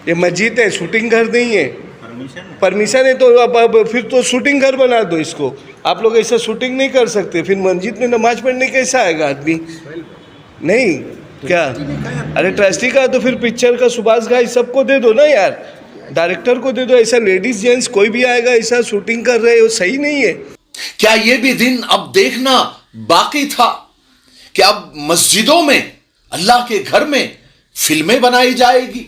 یہ مسجد ہے، شوٹنگ گھر نہیں ہے. پرمیشن ہے تو اب پھر تو شوٹنگ گھر بنا دو اس کو. آپ لوگ ایسا شوٹنگ نہیں کر سکتے. پھر مسجد میں نماز پڑھنے کیسا آئے گا آدمی؟ نہیں کیا؟ ارے ٹرسٹی کا تو پھر پکچر کا سباس گھائی سب کو دے دو نا یار، ڈائریکٹر کو دے دو. ایسا لیڈیز جینٹس کوئی بھی آئے گا ایسا شوٹنگ کر رہے ہو، صحیح نہیں ہے. کیا یہ بھی دن اب دیکھنا باقی تھا کہ اب مسجدوں میں، اللہ کے گھر میں فلمیں بنائی جائے گی،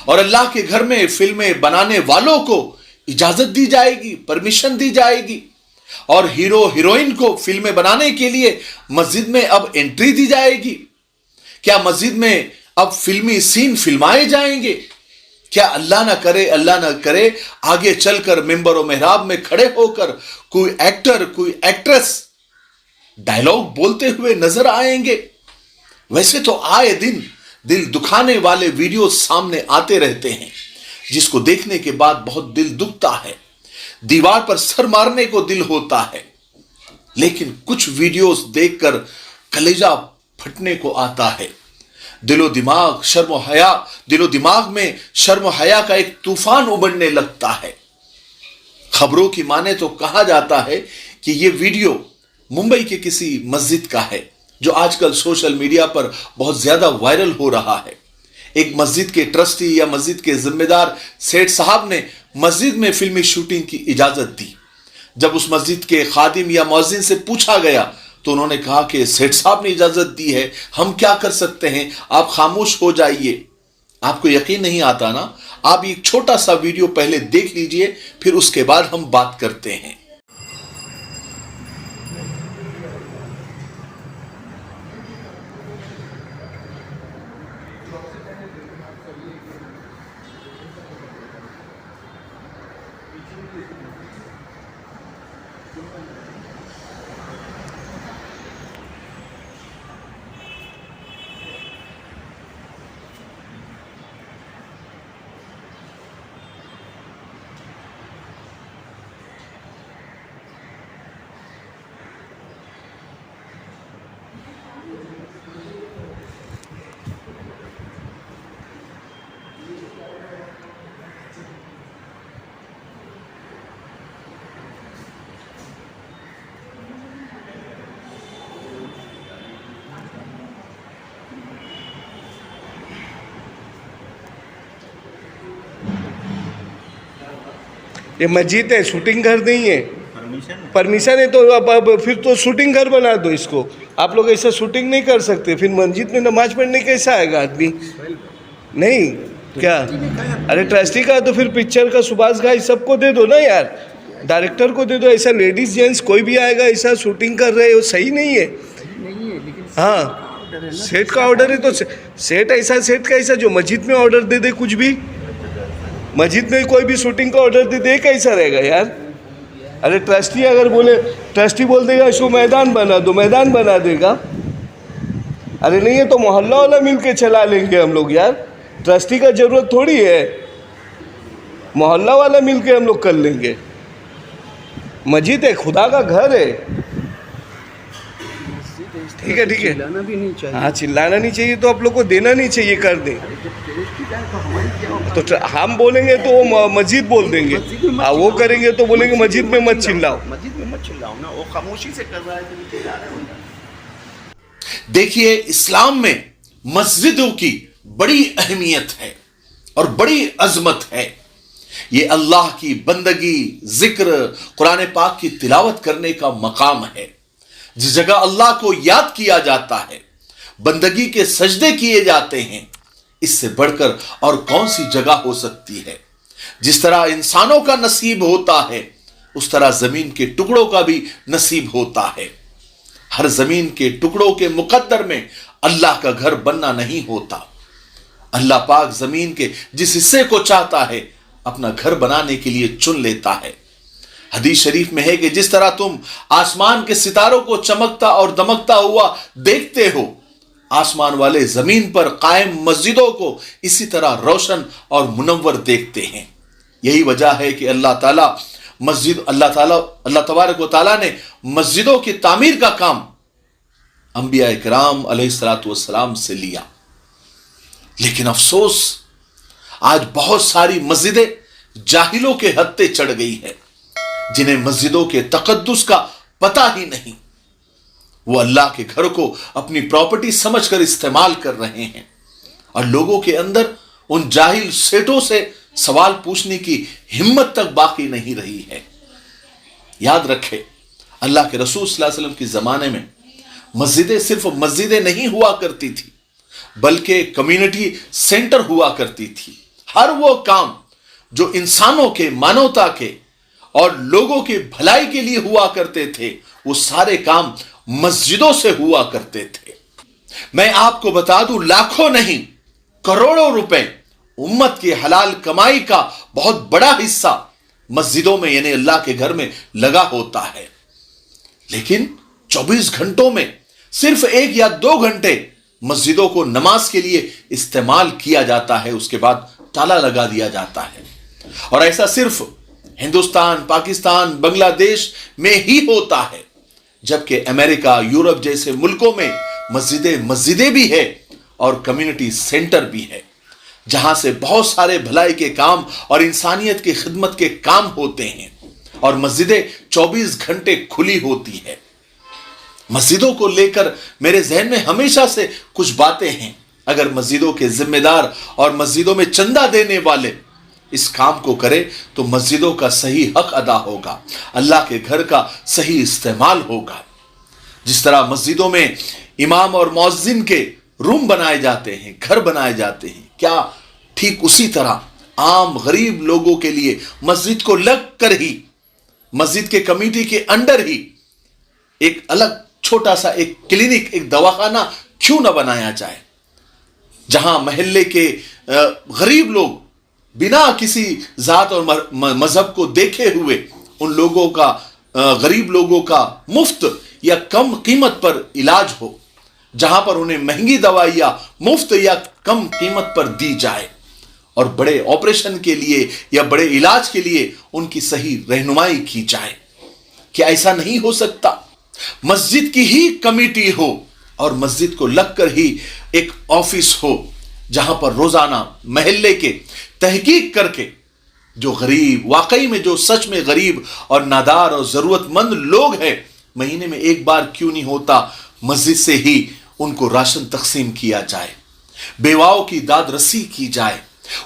اور اللہ کے گھر میں فلمیں بنانے والوں کو اجازت دی جائے گی، پرمیشن دی جائے گی، اور ہیرو ہیروئن کو فلمیں بنانے کے لیے مسجد میں اب انٹری دی جائے گی. کیا مسجد میں اب فلمی سین فلمائے جائیں گے؟ کیا اللہ نہ کرے آگے چل کر ممبر و محراب میں کھڑے ہو کر کوئی ایکٹر کوئی ایکٹریس ڈائلاگ بولتے ہوئے نظر آئیں گے؟ ویسے تو آئے دن دل دکھانے والے ویڈیو سامنے آتے رہتے ہیں، جس کو دیکھنے کے بعد بہت دل دکھتا ہے، دیوار پر سر مارنے کو دل ہوتا ہے. لیکن کچھ ویڈیوز دیکھ کر کلیجہ پھٹنے کو آتا ہے. دل و دماغ میں شرم و حیا کا ایک طوفان ابلنے لگتا ہے. خبروں کی مانے تو کہا جاتا ہے کہ یہ ویڈیو ممبئی کے کسی مسجد کا ہے، جو آج کل سوشل میڈیا پر بہت زیادہ وائرل ہو رہا ہے. ایک مسجد کے ٹرسٹی یا مسجد کے ذمہ دار سیٹ صاحب نے مسجد میں فلمی شوٹنگ کی اجازت دی. جب اس مسجد کے خادم یا مؤذن سے پوچھا گیا تو انہوں نے کہا کہ سیٹ صاحب نے اجازت دی ہے، ہم کیا کر سکتے ہیں، آپ خاموش ہو جائیے. آپ کو یقین نہیں آتا نا؟ آپ ایک چھوٹا سا ویڈیو پہلے دیکھ لیجئے، پھر اس کے بعد ہم بات کرتے ہیں. یہ مسجد ہے، شوٹنگ گھر نہیں ہے. پرمیشن ہے تو اب پھر تو شوٹنگ گھر بنا دو اس کو. آپ لوگ ایسا شوٹنگ نہیں کر سکتے. پھر مسجد میں نماز پڑھنے کیسا آئے گا آدمی؟ نہیں کیا؟ ارے ٹرسٹی کا تو پھر پکچر کا سباس گھائی سب کو دے دو نا یار، ڈائریکٹر کو دے دو. ایسا لیڈیز جینٹس کوئی بھی آئے گا ایسا شوٹنگ کر رہے ہو، صحیح نہیں ہے. ہاں سیٹ کا آرڈر ہے تو سیٹ کا ایسا جو مسجد میں آرڈر دے دے کچھ بھی. مسجد میں کوئی بھی شوٹنگ کا آرڈر دے دے کیسا رہے گا یار؟ ارے ٹرسٹی اگر ٹرسٹی بول دے گا شو میدان بنا دو، میدان بنا دے گا. ارے نہیں ہے تو محلہ والا مل کے چلا لیں گے ہم لوگ یار. ٹرسٹی کا ضرورت تھوڑی ہے، محلہ والا مل کے ہم لوگ کر لیں گے. مسجد ہے، خدا کا گھر ہے. ٹھیک ہے ہاں چلانا نہیں چاہیے تو آپ لوگ کو دینا نہیں چاہیے، کر دیں. تو ہم بولیں گے تو وہ مسجد بول دیں گے، وہ کریں گے تو بولیں گے مسجد میں مت چلاؤ. نا وہ خاموشی سے کر رہا ہے. دیکھیے اسلام میں مسجدوں کی بڑی اہمیت ہے اور بڑی عظمت ہے. یہ اللہ کی بندگی، ذکر، قرآن پاک کی تلاوت کرنے کا مقام ہے. جس جگہ اللہ کو یاد کیا جاتا ہے، بندگی کے سجدے کیے جاتے ہیں، اس سے بڑھ کر اور کون سی جگہ ہو سکتی ہے؟ جس طرح انسانوں کا نصیب ہوتا ہے اس طرح زمین کے ٹکڑوں کا بھی نصیب ہوتا ہے. ہر زمین کے ٹکڑوں کے مقدر میں اللہ کا گھر بننا نہیں ہوتا. اللہ پاک زمین کے جس حصے کو چاہتا ہے اپنا گھر بنانے کے لیے چن لیتا ہے. حدیث شریف میں ہے کہ جس طرح تم آسمان کے ستاروں کو چمکتا اور دمکتا ہوا دیکھتے ہو، آسمان والے زمین پر قائم مسجدوں کو اسی طرح روشن اور منور دیکھتے ہیں. یہی وجہ ہے کہ اللہ تبارک و تعالیٰ نے مسجدوں کی تعمیر کا کام انبیاء کرام علیہ الصلوۃ والسلام سے لیا. لیکن افسوس آج بہت ساری مسجدیں جاہلوں کے ہتھے چڑھ گئی ہیں، جنہیں مسجدوں کے تقدس کا پتہ ہی نہیں۔ وہ اللہ کے گھر کو اپنی پراپرٹی سمجھ کر استعمال کر رہے ہیں، اور لوگوں کے اندر ان جاہل سیٹوں سے سوال پوچھنے کی ہمت تک باقی نہیں رہی ہے۔ یاد رکھے، اللہ کے رسول صلی اللہ علیہ وسلم کے زمانے میں مسجدیں صرف مسجدیں نہیں ہوا کرتی تھی، بلکہ کمیونٹی سینٹر ہوا کرتی تھی۔ ہر وہ کام جو انسانوں کے، مانوتا کے اور لوگوں کے بھلائی کے لیے ہوا کرتے تھے، وہ سارے کام مسجدوں سے ہوا کرتے تھے۔ میں آپ کو بتا دوں، لاکھوں نہیں کروڑوں روپے امت کی حلال کمائی کا بہت بڑا حصہ مسجدوں میں یعنی اللہ کے گھر میں لگا ہوتا ہے، لیکن 24 گھنٹوں میں صرف 1 یا 2 گھنٹے مسجدوں کو نماز کے لیے استعمال کیا جاتا ہے، اس کے بعد تالا لگا دیا جاتا ہے۔ اور ایسا صرف ہندوستان، پاکستان، بنگلہ دیش میں ہی ہوتا ہے، جبکہ امریکہ، یورپ جیسے ملکوں میں مسجدیں بھی ہے اور کمیونٹی سینٹر بھی ہے، جہاں سے بہت سارے بھلائی کے کام اور انسانیت کی خدمت کے کام ہوتے ہیں، اور مسجدیں 24 گھنٹے کھلی ہوتی ہے۔ مسجدوں کو لے کر میرے ذہن میں ہمیشہ سے کچھ باتیں ہیں۔ اگر مسجدوں کے ذمہ دار اور مسجدوں میں چندہ دینے والے اس کام کو کرے تو مسجدوں کا صحیح حق ادا ہوگا، اللہ کے گھر کا صحیح استعمال ہوگا۔ جس طرح مسجدوں میں امام اور مؤذن کے روم بنائے جاتے ہیں، گھر بنائے جاتے ہیں، کیا ٹھیک اسی طرح عام غریب لوگوں کے لیے مسجد کو لگ کر ہی، مسجد کے کمیٹی کے انڈر ہی ایک الگ چھوٹا سا ایک کلینک، ایک دواخانہ کیوں نہ بنایا جائے، جہاں محلے کے غریب لوگ بنا کسی ذات اور مذہب کو دیکھے ہوئے ان لوگوں کا، غریب لوگوں کا مفت یا کم قیمت پر علاج ہو، جہاں پر انہیں مہنگی دوائیاں مفت یا کم قیمت پر دی جائے، اور بڑے آپریشن کے لیے یا بڑے علاج کے لیے ان کی صحیح رہنمائی کی جائے۔ کیا ایسا نہیں ہو سکتا؟ مسجد کی ہی کمیٹی ہو اور مسجد کو لگ کر ہی ایک آفس ہو، جہاں پر روزانہ محلے کے تحقیق کر کے جو غریب، واقعی میں جو سچ میں غریب اور نادار اور ضرورت مند لوگ ہیں، مہینے میں ایک بار کیوں نہیں ہوتا مسجد سے ہی ان کو راشن تقسیم کیا جائے، بیواؤں کی داد رسی کی جائے۔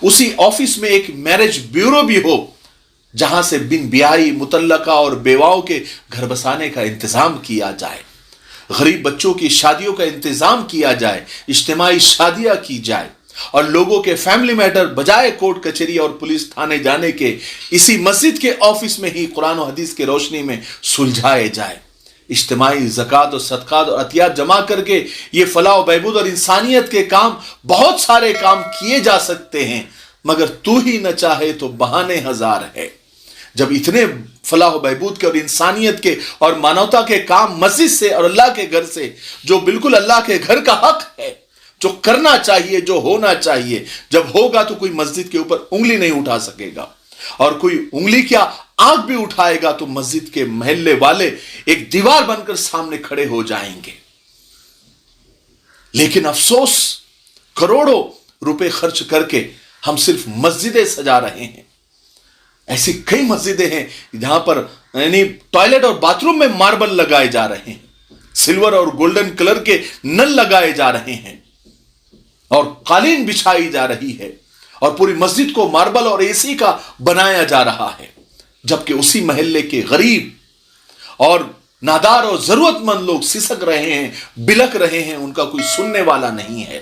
اسی آفس میں ایک میرج بیورو بھی ہو، جہاں سے بن بیاہی، مطلقہ اور بیواؤں کے گھر بسانے کا انتظام کیا جائے، غریب بچوں کی شادیوں کا انتظام کیا جائے، اجتماعی شادیاں کی جائے، اور لوگوں کے فیملی میٹر بجائے کورٹ کچہری اور پولیس تھانے جانے کے اسی مسجد کے آفس میں ہی قرآن و حدیث کی روشنی میں سلجھائے جائے۔ اجتماعی زکوٰۃ و صدقات اور عطیات جمع کر کے یہ فلاح و بہبود اور انسانیت کے کام، بہت سارے کام کیے جا سکتے ہیں، مگر تو ہی نہ چاہے تو بہانے ہزار ہے۔ جب اتنے فلاح و بہبود کے اور انسانیت کے اور مانوتا کے کام مسجد سے اور اللہ کے گھر سے، جو بالکل اللہ کے گھر کا حق ہے، جو کرنا چاہیے، جو ہونا چاہیے، جب ہوگا تو کوئی مسجد کے اوپر انگلی نہیں اٹھا سکے گا، اور کوئی انگلی کیا آنکھ بھی اٹھائے گا تو مسجد کے محلے والے ایک دیوار بن کر سامنے کھڑے ہو جائیں گے۔ لیکن افسوس، کروڑوں روپے خرچ کر کے ہم صرف مسجدیں سجا رہے ہیں۔ ایسی کئی مسجدیں ہیں جہاں پر یعنی ٹوائلٹ اور باتھ روم میں ماربل لگائے جا رہے ہیں، سلور اور گولڈن کلر کے نل لگائے جا رہے ہیں، اور قالین بچھائی جا رہی ہے، اور پوری مسجد کو ماربل اور اے سی کا بنایا جا رہا ہے، جبکہ اسی محلے کے غریب اور نادار اور ضرورت مند لوگ سسک رہے ہیں، بلک رہے ہیں، ان کا کوئی سننے والا نہیں ہے۔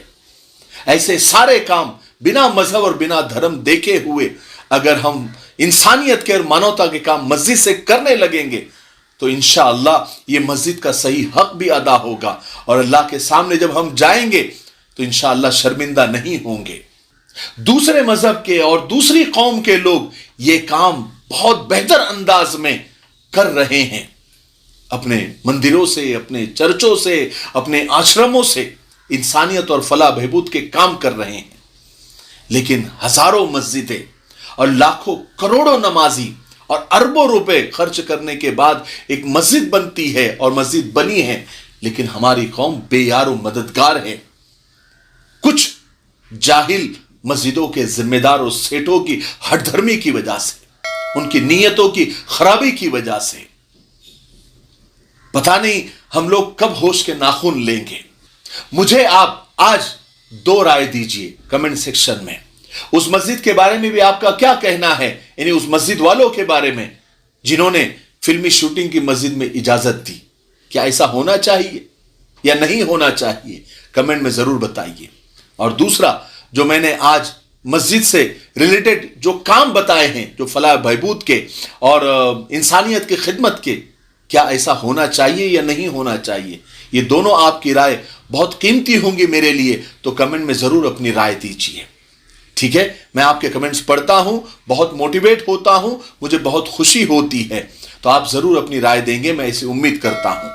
ایسے سارے کام بنا مذہب اور بنا دھرم دیکھے ہوئے اگر ہم انسانیت کے اور مانوتا کے کام مسجد سے کرنے لگیں گے تو انشاءاللہ یہ مسجد کا صحیح حق بھی ادا ہوگا، اور اللہ کے سامنے جب ہم جائیں گے تو انشاءاللہ شرمندہ نہیں ہوں گے۔ دوسرے مذہب کے اور دوسری قوم کے لوگ یہ کام بہت بہتر انداز میں کر رہے ہیں، اپنے مندروں سے، اپنے چرچوں سے، اپنے آشرموں سے انسانیت اور فلاح بہبود کے کام کر رہے ہیں، لیکن ہزاروں مسجدیں اور لاکھوں کروڑوں نمازی اور اربوں روپے خرچ کرنے کے بعد ایک مسجد بنتی ہے اور مسجد بنی ہے، لیکن ہماری قوم بے یار و مددگار ہے۔ کچھ جاہل مسجدوں کے ذمہ دار اور سیٹوں کی ہٹ دھرمی کی وجہ سے، ان کی نیتوں کی خرابی کی وجہ سے پتہ نہیں ہم لوگ کب ہوش کے ناخن لیں گے۔ مجھے آپ آج 2 رائے دیجئے کمنٹ سیکشن میں۔ اس مسجد کے بارے میں بھی آپ کا کیا کہنا ہے، یعنی اس مسجد والوں کے بارے میں جنہوں نے فلمی شوٹنگ کی مسجد میں اجازت دی؟ کیا ایسا ہونا چاہیے یا نہیں ہونا چاہیے؟ کمنٹ میں ضرور بتائیے۔ اور دوسرا، جو میں نے آج مسجد سے ریلیٹڈ جو کام بتائے ہیں، جو فلاح بہبود کے اور انسانیت کی خدمت کے، کیا ایسا ہونا چاہیے یا نہیں ہونا چاہیے؟ یہ دونوں آپ کی رائے بہت قیمتی ہوں گی میرے لیے، تو کمنٹ میں ضرور اپنی رائے دیجیے۔ ٹھیک ہے، میں آپ کے کمنٹس پڑھتا ہوں، بہت موٹیویٹ ہوتا ہوں، مجھے بہت خوشی ہوتی ہے، تو آپ ضرور اپنی رائے دیں گے، میں اسے امید کرتا ہوں۔